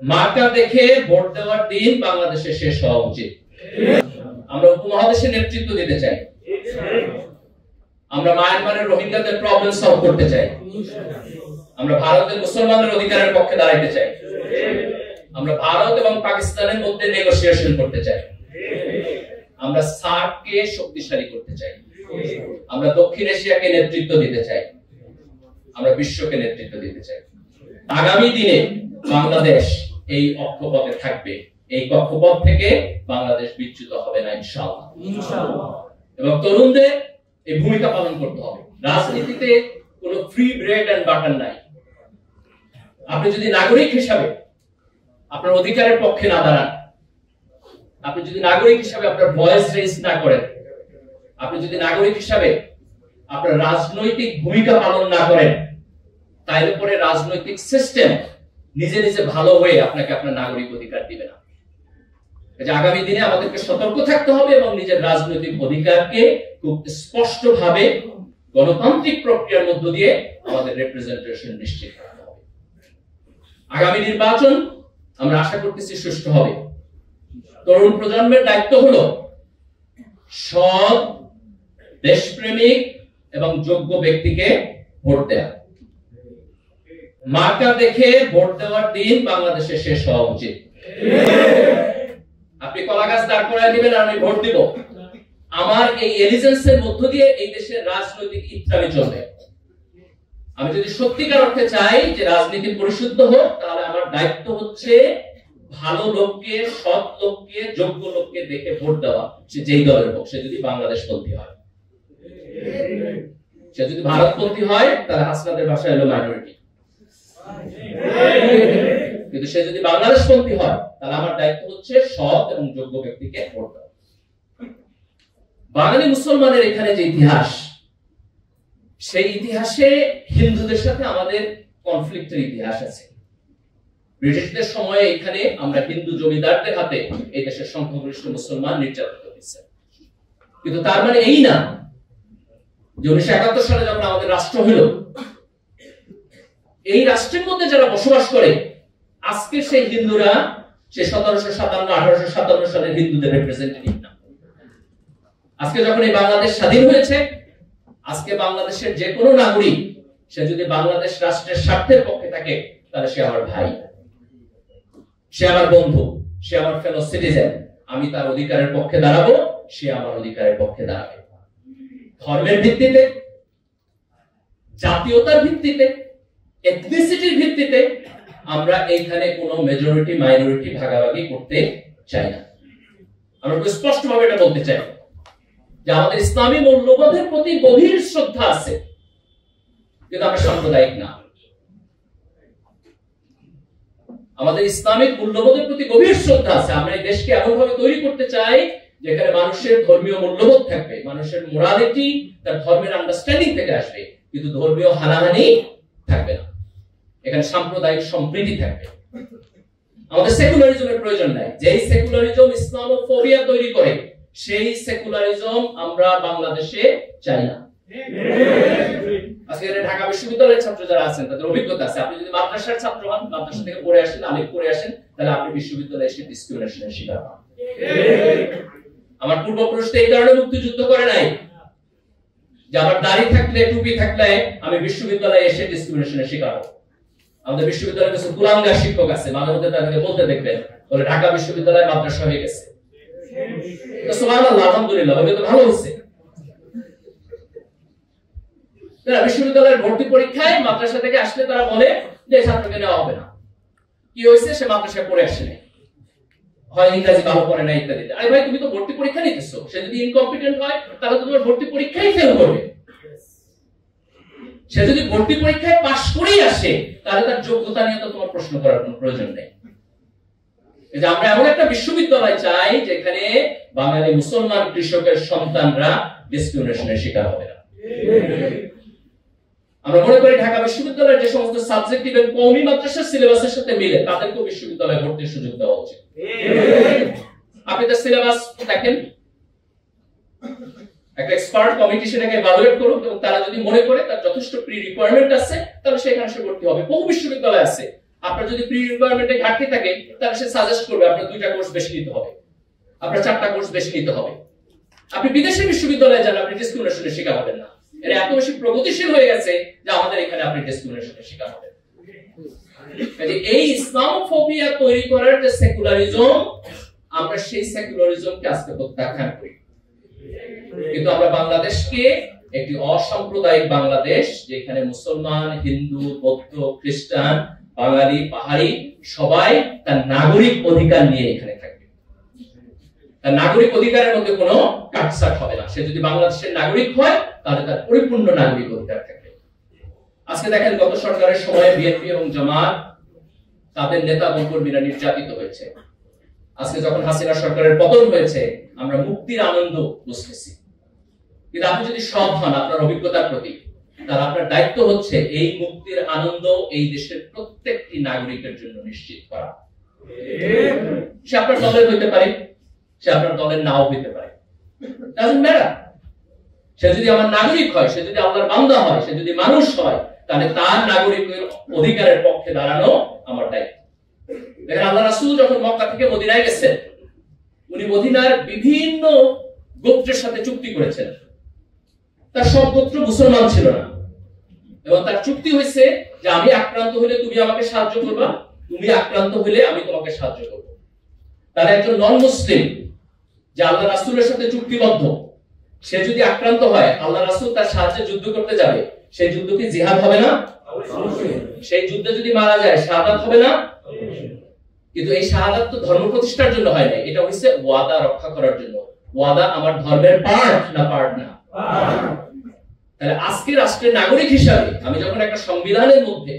মার্কা দেখে ভোট দেওয়ার দিন বাংলাদেশে শেষ হওয়া উচিত। আমরা উপমহাদেশে নেতৃত্ব দিতে চাই, আমরা মায়ানমারের রোহিঙ্গাদের প্রবলেম সলভ করতে চাই, আমরা ভারতের মুসলমানদের অধিকারের পক্ষে দাঁড়াতে চাই, আমরা ভারত এবং পাকিস্তানের মধ্যে নেগোসিয়েশন করতে চাই, আমরা সার্ককে শক্তিশালী করতে চাই, আমরা দক্ষিণ এশিয়াকে নেতৃত্ব দিতে চাই, আমরা বিশ্বকে নেতৃত্ব দিতে চাই। আগামী দিনে বাংলাদেশ এই অক্ষপথে থাকবে, এই কক্ষপথ থেকে বাংলাদেশ বিচ্যুত হবে না ইনশাআল্লাহ। এবং তরুণদের এই ভূমিকা পালন করতে হবে। রাজনীতিতে কোনো ফ্রি ব্রেড এন্ড বাটার নাই। আপনি যদি নাগরিক হিসাবে আপনার অধিকারের পক্ষে না দাঁড়ান, আপনি যদি নাগরিক হিসাবে আপনার ভয়েস রেজ না করেন, আপনি যদি নাগরিক হিসাবে আপনার রাজনৈতিক ভূমিকা পালন না করেন, তাইলে পরে রাজনৈতিক সিস্টেম নিজে নিজে ভালো হয়ে আপনাকে আপনার নাগরিক অধিকার দিবে না। আগামী দিনে আমাদেরকে সতর্ক থাকতে হবে এবং নিজের রাজনৈতিক অধিকারকে খুব স্পষ্টভাবে গণতান্ত্রিক প্রক্রিয়ার মধ্য দিয়ে আমাদের রিপ্রেজেন্টেশন নিশ্চিত করতে হবে। আগামী নির্বাচন আমরা আশা করতেছি সুষ্ঠু হবে। তরুণ প্রজন্মের দায়িত্ব হলো সৎ, দেশপ্রেমিক এবং যোগ্য ব্যক্তিকে ভোট দেওয়া। মার্কা দেখে ভোট দেওয়ার দিন বাংলাদেশে শেষ হওয়া উচিত। আপনি কলা গাছ দাঁড় করায় দিবেন আর আমি ভোট দিব, আমার এই এলিজেন্সের মধ্য দিয়ে এই দেশের রাজনৈতিক ইত্রামি চলবে। আমি যদি সত্যিকার অর্থে চাই যে রাজনীতি পরিশুদ্ধ হোক, তাহলে আমার দায়িত্ব হচ্ছে ভালো লোককে, সৎ লোককে, যোগ্য লোককে দেখে ভোট দেওয়া, সে যেই দলের হোক। সে যদি বাংলাদেশপন্থী হয়, সে যদি ভারতপন্থী হয়, তাহলে হাসনাদের ভাষায় হলো মাইনরিটি। কিন্তু সে যদি বাংলাদেশপন্থী হয়, তাহলে আমার দায়িত্ব হচ্ছে সৎ এবং যোগ্য ব্যক্তিকে ভোট দেওয়া। বাঙালি মুসলমানের এখানে যে ইতিহাস, সেই ইতিহাসে হিন্দুদের সাথে আমাদের কনফ্লিক্টের ইতিহাস আছে। ব্রিটিশদের সময়ে এখানে আমরা হিন্দু জমিদারদের হাতে এই দেশের সংখ্যাগরিষ্ঠ মুসলমান নির্যাতিত হয়েছে। কিন্তু তার মানে এই না যে 1971 সালে যখন আমাদের রাষ্ট্র হইল, এই রাষ্ট্রের মধ্যে যারা বসবাস করে আজকে সেই হিন্দুরা সে 1757-1857 সালের হিন্দুদের রিপ্রেজেন্টেটিভ না। আজকে যখন এই বাংলাদেশ স্বাধীন হয়েছে, আজকে বাংলাদেশের যে কোনো নাগরিক সে যদি বাংলাদেশ রাষ্ট্রের স্বার্থের পক্ষে থাকে, তাহলে সে আমার ভাই, সে আমার বন্ধু, সে আমার ফেলো সিটিজেন। আমি তার অধিকারের পক্ষে দাঁড়াবো, সে আমার অধিকারের পক্ষে দাঁড়াবে। ধর্মের ভিত্তিতে, জাতীয়তার ভিত্তিতে, এথনিসিটির ভিত্তিতে আমরা এইখানে কোনো মেজরিটি মাইনরিটি ভাগাভাগি করতে চাই না। আমরা খুব স্পষ্টভাবে এটা বলতে চাই যে আমাদের ইসলামী মূল্যবোধের প্রতি গভীর শ্রদ্ধা আছে, কিন্তু আমরা সাম্প্রদায়িক না। আমাদের ইসলামিক মূল্যবোধের প্রতি গভীর শ্রদ্ধা আছে। আমরা এই দেশকে এমন ভাবে তৈরি করতে চাই যেখানে মানুষের ধর্মীয় মূল্যবোধ থাকবে, মানুষের মোরালিটি তার ধর্মের আন্ডারস্ট্যান্ডিং থেকে আসবে, কিন্তু ধর্মীয় হানাহানি থাকবে না। এখানে সাম্প্রদায়িক সম্প্রীতি থাকবে। আমাদের সেকুলারিজমের প্রয়োজন নাই। যেই সেকুলারিজম ইসলামোফোবিয়া তৈরি করে, সেই সেকুলারিজম আমরা বাংলাদেশে চাই না। আজকে ঢাকা বিশ্ববিদ্যালয়ের ছাত্র যারা আছেন তাদের অভিজ্ঞতা আছে। আপনি যদি মাদ্রাসার ছাত্র হন, মাদ্রাসা থেকে পড়ে আসেন, আলিফ পড়ে আসেন, তাহলে আপনি বিশ্ববিদ্যালয়ে এসে ডিসক্রিমিনেশনের শিকার হন। আমার পূর্বপুরুষরা এই কারণে মুক্তিযুদ্ধ করে নাই যে আমার দাড়ি থাকলে, টুপি থাকলে আমি বিশ্ববিদ্যালয়ে এসে ডিসক্রিমিনেশনের শিকার হব। আমাদের বিশ্ববিদ্যালয়ে কিছু কুলাঙ্গার শিক্ষক আছে, মাঝে মধ্যে তাদেরকে বলতে দেখবেন, বলে ঢাকা বিশ্ববিদ্যালয় মাদ্রাসা হয়ে গেছে। সুবহানাল্লাহ, আলহামদুলিল্লাহ, ওটা তো ভালো হচ্ছে। বিশ্ববিদ্যালয়ের ভর্তি পরীক্ষায় মাদ্রাসা থেকে আসলে তারা বলে যে ছাত্রকে নেওয়া হবে না। কি হয়েছে? সে মাদ্রাসায় পড়ে আসে নাই, হয় ইংরেজি ভালো পড়ে না, ইত্যাদি। আরে ভাই, তুমি তো ভর্তি পরীক্ষা নিতেছো, সে যদি ইনকম্পিটেন্ট হয় তাহলে তো তোমার ভর্তি পরীক্ষাই ফেল করবে। সে যদি ভর্তি পরীক্ষায় পাশ করেই আসে, তাহলে তার যোগ্যতা নিয়ে তো তোমার প্রশ্ন করার কোনো প্রয়োজন নেই। আমরা এমন একটা বিশ্ববিদ্যালয় চাই যেখানে বাঙালি মুসলমান কৃষকের সন্তানরা ডিসক্রিমিনেশনের শিকার হবে না। আমরা মনে করি ঢাকা বিশ্ববিদ্যালয়ের যে সমস্ত সাবজেক্ট ইভেন কওমি মাদ্রাসার সিলেবাসের সাথে মিলে, তাদেরকেও বিশ্ববিদ্যালয়ে ভর্তির সুযোগ দেওয়া উচিত। আপনি তার সিলেবাস দেখেন, একটা এক্সপার্ট কমিটি সেটাকে ইভালুয়েট করুক, এবং তারা যদি মনে করে তার যথেষ্ট প্রি রিকোয়ারমেন্ট আছে, তাহলে সেখানে সে ভর্তি হবে। বহু বিশ্ববিদ্যালয় আছে আপনার যদি প্রি রিকোয়ারমেন্টে ঘাটতি থাকে তাহলে সে সাজেস্ট করবে আপনার 2টা কোর্স বেশি নিতে হবে, আপনার 4টা কোর্স বেশি নিতে হবে। আপনি বিদেশি বিশ্ববিদ্যালয়ে যান, আপনি ডিসক্রিমিনেশনের শিকার হবেন না। এরা এত বেশি প্রগতিশীল হয়ে গেছে যে আমাদের এখানে আপনি ডিসক্রিমিনেশনের শিকার হবেন। এই ইসলামোফোবিয়া তৈরি করার যে সেকুলারিজম, আমরা সেই সেকুলারিজমকে আজকে প্রত্যাখ্যান করি। কিন্তু আমরা বাংলাদেশকে একটি অসাম্প্রদায়িক বাংলাদেশ, যেখানে মুসলমান, হিন্দু, বৌদ্ধ, খ্রিস্টান, বাঙালি, পাহাড়ি সবাই তার নাগরিক অধিকার নিয়ে এখানে থাকবে। তার নাগরিক অধিকারের মধ্যে কোনো কাটছাট হবে না। সে যদি বাংলাদেশের নাগরিক হয় তাহলে তার পরিপূর্ণ নাগরিক অধিকার থাকবে। আজকে দেখেন গত সরকারের সময়ে বিএনপি এবং জামাত তাদের নেতা এবং কর্মীরা নির্যাতিত হয়েছে। আজকে যখন হাসিনা সরকারের পতন হয়েছে আমরা মুক্তির আনন্দ বুঝতেছি। কিন্তু আপনি যদি সৎ হন আপনার অভিজ্ঞতার প্রতি, তাহলে আপনার দায়িত্ব হচ্ছে এই মুক্তির আনন্দ এই দেশের প্রত্যেকটি নাগরিকের জন্য নিশ্চিত করা। সে আপনার দলের হইতে পারে, সে আপনার দলের নাও হইতে পারে, সে যদি আমার নাগরিক হয়, সে যদি আল্লাহর বান্দা হয়, সে যদি মানুষ হয়, তাহলে তার নাগরিকের অধিকারের পক্ষে দাঁড়ানো আমার দায়িত্ব। দেখেন আল্লাহ রাসূল যখন মক্কা থেকে মদিনায় গেছেন, উনি মদিনার বিভিন্ন গোত্রের সাথে চুক্তি করেছেন। তার সব গোত্র মুসলমান ছিল না, এবং তার চুক্তি হয়েছে যে আমি আক্রান্ত হলে তুমি আমাকে সাহায্য করবা, তুমি আক্রান্ত হলে আমি তোমাকে সাহায্য করব। তার একজন নন মুসলিম যে আল্লাহ রাসূলের সাথে চুক্তিবদ্ধ, সে যদি আক্রান্ত হয় আল্লাহ রাসূল তার সাহায্যে যুদ্ধ করতে যাবে, সেই যুদ্ধ কি জিহাদ হবে না? সেই যুদ্ধে যদি মারা যায় শাহাদাত হবে না? কিন্তু এই শাহাদাত তো ধর্ম প্রতিষ্ঠার জন্য হয় না, এটা হচ্ছে ওয়াদা রক্ষা করার জন্য। ওয়াদা আমার ধর্মের পার্ট না পার্ট না? তাহলে আজকে রাষ্ট্রের নাগরিক হিসাবে আমি যখন একটা সংবিধানের মধ্যে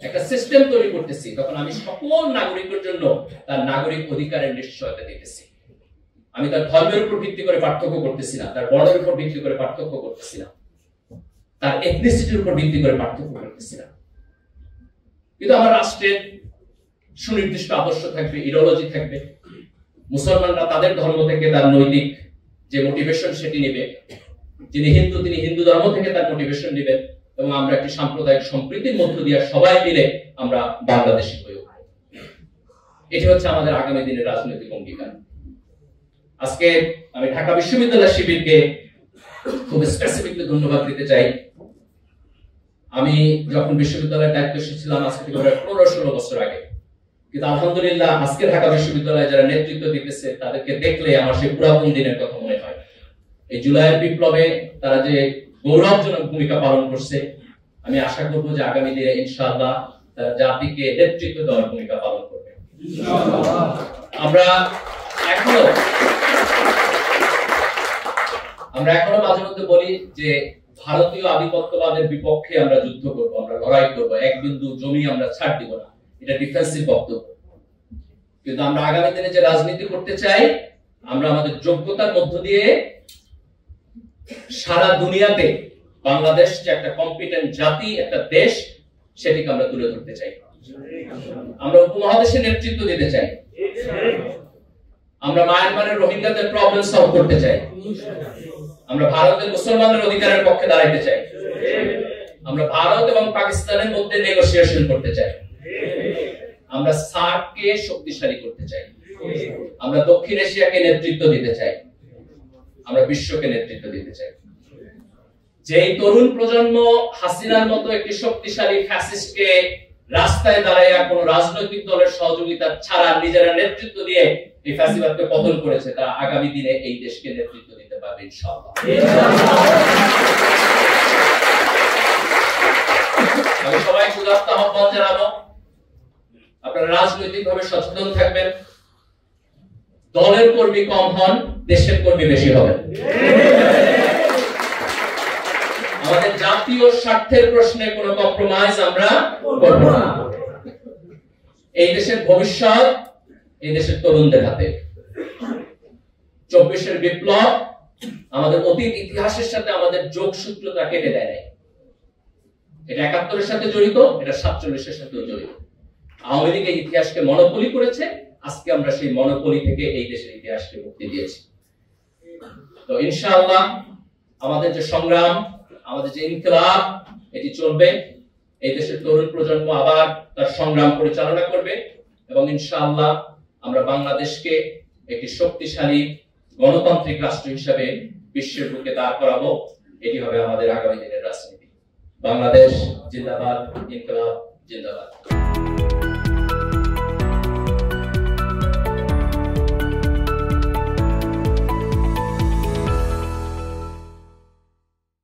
একটা সিস্টেম তৈরি করতেছি, তখন আমি সকল নাগরিকের জন্য তার নাগরিক অধিকারের নিশ্চয়তা দিতেছি। আমি তার ধর্মের উপর ভিত্তি করে পার্থক্য করতেছি না, তার বর্ণের উপর ভিত্তি করে পার্থক্য করতেছি না, তার এথনিসিটির উপর ভিত্তি করে পার্থক্য করতেছি না। কিন্তু আমার রাষ্ট্রের সুনির্দিষ্ট আদর্শ থাকবে, ইডিওলজি থাকবে। মুসলমানরা তাদের ধর্ম থেকে তার নৈতিক যে মোটিভেশন সেটি নেবে, যিনি হিন্দু তিনি হিন্দু ধর্ম থেকে তার মোটিভেশন নেবেন, এবং আমরা একটি সাম্প্রদায়িক সম্প্রীতির মধ্য দিয়ে সবাই মিলে আমরা বাংলাদেশী হয়ে উঠব। এটি হচ্ছে আমাদের আগামী দিনের রাজনৈতিক অঙ্গীকার। আজকে আমি ঢাকা বিশ্ববিদ্যালয় শিবিরকে খুব স্পেসিফিকলি ধন্যবাদ দিতে চাই। আমি যখন বিশ্ববিদ্যালয়ের দায়িত্ব ছিলাম আজকে থেকে প্রায় 15-16 বছর আগে, কিন্তু আলহামদুলিল্লাহ আজকে ঢাকা বিশ্ববিদ্যালয়ে যারা নেতৃত্ব দিতেছে তাদেরকে দেখলে আমার সেই পুরাতন দিনের কথা মনে হয়। এই জুলাইয়ের বিপ্লবে তারা যে গৌরবজনক ভূমিকা পালন করছে, আমি আশা করব যে আগামী দিনে ইনশাআল্লাহ তারা জাতিকে নেতৃত্ব দেওয়ার ভূমিকা পালন করবে। আমরা এখনো মাঝে মধ্যে বলি যে ভারতীয় আধিপত্যবাদের বিপক্ষে আমরা যুদ্ধ করব, আমরা লড়াই করব, এক বিন্দু জমি আমরা ছাড় দিব না, এটা ডিফেন্সিভ বক্তব্য। কিন্তু আমরা আগামী দিনে যে রাজনীতি করতে চাই, আমরা আমাদের যোগ্যতার মধ্য দিয়ে সারা দুনিয়াতে বাংলাদেশ যে একটা কম্পিটেন্ট জাতি, একটা দেশ, সেটিকে আমরা তুলে ধরতে চাই। আমরা উপমহাদেশে নেতৃত্ব দিতে চাই। আমরা মায়ানমারের রোহিঙ্গাদের প্রবলেম সলভ করতে চাই। আমরা ভারতের মুসলমানদের অধিকারের পক্ষে দাঁড়াতে চাই। আমরা ভারত এবং পাকিস্তানের মধ্যে নেগোসিয়েশন করতে চাই। আমরা সার্ককে শক্তিশালী করতে চাই। আমরা দক্ষিণ এশিয়াকে নেতৃত্ব দিতে চাই। আমরা বিশ্বকে নেতৃত্ব দিতে চাই। যেই তরুণ প্রজন্ম হাসিনার মতো একটি শক্তিশালী ফ্যাসিস্টকে রাস্তায় দাঁড়াইয়া কোন রাজনৈতিক দলের সহযোগিতা ছাড়া নিজেরা নেতৃত্ব দিয়ে এই ফ্যাসিবাদকে পতন করেছে, তারা আগামী দিনে এই দেশকে নেতৃত্ব দিতে পারবে ইনশাআল্লাহ। আমি সবাইকে উদাত্ত আহ্বান জানাবো, আপনারা রাজনৈতিকভাবে সচেতন থাকবেন। দলের কর্মী কম হন, দেশের কর্মী বেশি হবেন। আমাদের জাতীয় স্বার্থের প্রশ্নে কোনো কম্প্রোমাইজ আমরা করব না। এই দেশের ভবিষ্যৎ এই দেশের তরুণদের হাতে। 24-এর বিপ্লব আমাদের অতীত ইতিহাসের সাথে আমাদের যোগসূত্রতা কেটে দেয় নাই। এটা 71-এর সাথে জড়িত, এটা 47-এর সাথেও জড়িত। আওয়ামী লীগ এই ইতিহাসকে মনোপলি করেছে, আজকে আমরা সেই মনোপলি থেকে এই দেশের ইতিহাসকে মুক্তি দিয়েছি। তো ইনশাআল্লাহ আমাদের যে সংগ্রাম, আমাদের যে ইনকিলাব, এটি চলবে। এই দেশের তরুণ প্রজন্ম আবার তার সংগ্রাম পরিচালনা করবে এবং ইনশাআল্লাহ আমরা বাংলাদেশকে একটি শক্তিশালী গণতান্ত্রিক রাষ্ট্র হিসেবে বিশ্বের বুকে দাঁড় করাবো। এটি হবে আমাদের আগামী দিনের রাজনীতি। বাংলাদেশ জিন্দাবাদ, ইনকিলাব জিন্দাবাদ।